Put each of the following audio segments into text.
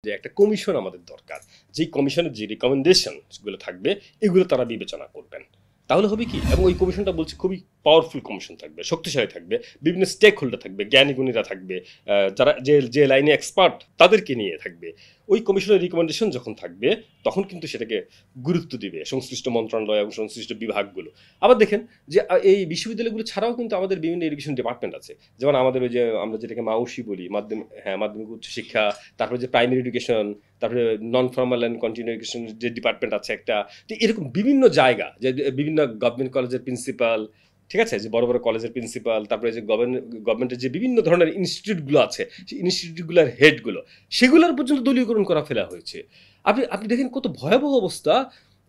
যে একটা কমিশন আমাদের দরকার, যেই কমিশনের যে রিকমেন্ডেশন গুলো থাকবে এগুলো তারা বিবেচনা করবেন। তাহলে হবে কি, এবং ওই কমিশনটা বলছে খুবই পাওয়ারফুল কমিশন থাকবে, শক্তিশালী থাকবে, বিভিন্ন স্টেক হোল্ডার থাকবে, জ্ঞানী গুণীরা থাকবে, যারা যে যে লাইনে এক্সপার্ট তাদেরকে নিয়ে থাকবে। ওই কমিশনের রিকমেন্ডেশন যখন থাকবে তখন কিন্তু সেটাকে গুরুত্ব দিবে সংশ্লিষ্ট মন্ত্রণালয় এবং সংশ্লিষ্ট বিভাগগুলো। আবার দেখেন যে এই বিশ্ববিদ্যালয়গুলো ছাড়াও কিন্তু আমাদের বিভিন্ন এডুকেশন ডিপার্টমেন্ট আছে, যেমন আমাদের ওই যে আমরা যেটাকে মাউসি বলি, মাধ্যমিক উচ্চশিক্ষা, তারপরে যে প্রাইমারি এডুকেশন, তারপরে non formal and continue education যে ডিপার্টমেন্ট আছে একটা। তো এরকম বিভিন্ন জায়গা, যে বিভিন্ন গভর্নমেন্ট কলেজের প্রিন্সিপাল, ঠিক আছে, যে বড় বড় কলেজের প্রিন্সিপাল, তারপরে যে গভর্নমেন্টের যে বিভিন্ন ধরনের ইনস্টিটিউটগুলো আছে, সেই ইনস্টিটিউটগুলোর হেডগুলো, সেগুলোর পর্যন্ত দলীয়করণ করা ফেলা হয়েছে। আপনি আপনি দেখেন কত ভয়াবহ অবস্থা,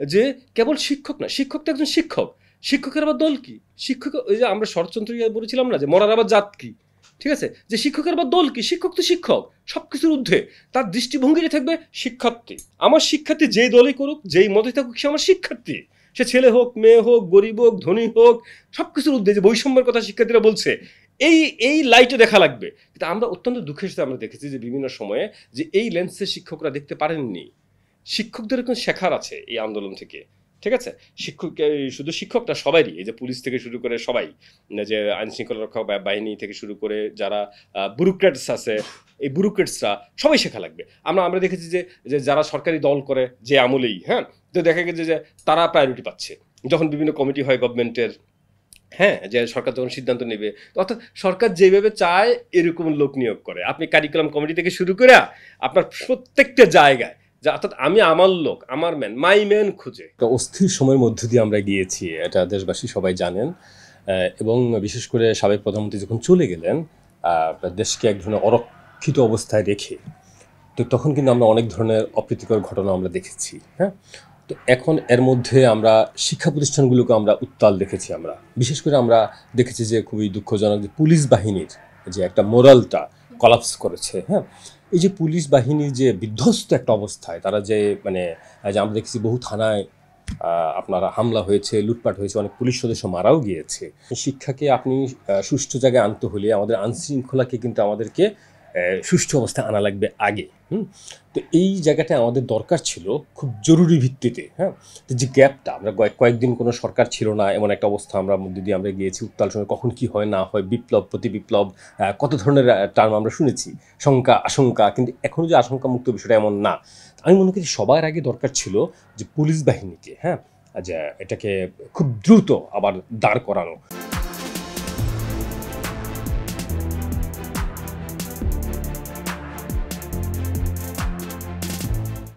যে কেবল শিক্ষক না, শিক্ষক তো একজন শিক্ষক, শিক্ষকের আবার দল কি? শিক্ষক ওই যে আমরা শরৎচন্দ্র বলেছিলাম না যে মরার আবার জাত কি, ঠিক আছে, যে শিক্ষকের আবার দল কি? শিক্ষক তো শিক্ষক, সবকিছুর ঊর্ধ্বে তার দৃষ্টিভঙ্গিতে থাকবে শিক্ষার্থী। আমার শিক্ষার্থী যেই দলই করুক, যেই মতে থাকুক, সে আমার শিক্ষার্থী। সে ছেলে হোক, মেয়ে হোক, গরিব হোক, ধনী হোক, সবকিছুর ঊর্ধ্বে যে বৈষম্যের কথা শিক্ষার্থীরা বলছে, এই এই লাইটে দেখা লাগবে। কিন্তু আমরা অত্যন্ত দুঃখের সাথে আমরা দেখেছি যে বিভিন্ন সময়ে যে এই লেন্সে শিক্ষকরা দেখতে পারেননি। শিক্ষকদের এখন শেখার আছে এই আন্দোলন থেকে, ঠিক আছে। শিক্ষক শুধু শিক্ষকটা সবারই, এই যে পুলিশ থেকে শুরু করে সবাই, যে আইন শৃঙ্খলা রক্ষা বাহিনী থেকে শুরু করে যারা ব্যুরোক্র্যাটস আছে, এই ব্যুরোক্র্যাটসরা সবাই শেখা লাগবে। আমরা দেখেছি যে যারা সরকারি দল করে যে আমলেই, হ্যাঁ, তো দেখা গেছে যে তারা প্রায়োরিটি পাচ্ছে যখন বিভিন্ন কমিটি হয় গভর্নমেন্টের, হ্যাঁ, যে সরকার যখন সিদ্ধান্ত নেবে, অর্থাৎ সরকার যেভাবে চায় এরকম লোক নিয়োগ করে। আপনি কারিকুলাম কমিটি থেকে শুরু করে আপনার প্রত্যেকটা জায়গায়, যা অর্থাৎ আমি আমার লোক, আমার ম্যান, মাই ম্যান খুঁজে। একটা অস্থির সময়ের মধ্য দিয়ে আমরা গিয়েছি, এটা দেশবাসী সবাই জানেন। এবং বিশেষ করে সাবেক প্রধানমন্ত্রী যখন চলে গেলেন দেশকে এক ধরনের অরক্ষিত অবস্থায় রেখে, তো তখন কিন্তু আমরা অনেক ধরনের অপ্রীতিকর ঘটনা আমরা দেখেছি। হ্যাঁ, তো এখন এর মধ্যে আমরা শিক্ষা প্রতিষ্ঠানগুলোকে আমরা উত্তাল দেখেছি। আমরা বিশেষ করে আমরা দেখেছি যে খুবই দুঃখজনক যে পুলিশ বাহিনীর যে একটা মোরালটা কলাপস করেছে। হ্যাঁ, এই যে পুলিশ বাহিনীর যে বিধ্বস্ত একটা অবস্থায়, তারা যে মানে যে আমরা দেখেছি বহু থানায় আপনার হামলা হয়েছে, লুটপাট হয়েছে, অনেক পুলিশ সদস্য মারাও গিয়েছে। শিক্ষাকে আপনি সুষ্ঠু জায়গায় আনতে হলে আমাদের আইনশৃঙ্খলাকে কিন্তু আমাদেরকে সুষ্ঠু অবস্থায় আনা লাগবে আগে। তো এই জায়গাটা আমাদের দরকার ছিল খুব জরুরি ভিত্তিতে। হ্যাঁ, তো যে গ্যাপটা, আমরা কয়েকদিন কোনো সরকার ছিল না, এমন একটা অবস্থা আমরা মধ্যে দিয়ে আমরা গিয়েছি। উত্তাল সময় কখন কি হয় না হয়, বিপ্লব প্রতি বিপ্লব, কত ধরনের টার্ম আমরা শুনেছি, শঙ্কা আশঙ্কা, কিন্তু এখনও যে আশঙ্কা মুক্ত বিষয়টা এমন না। আমি মনে করি সবার আগে দরকার ছিল যে পুলিশ বাহিনীকে, হ্যাঁ, যে এটাকে খুব দ্রুত আবার দাঁড় করানো।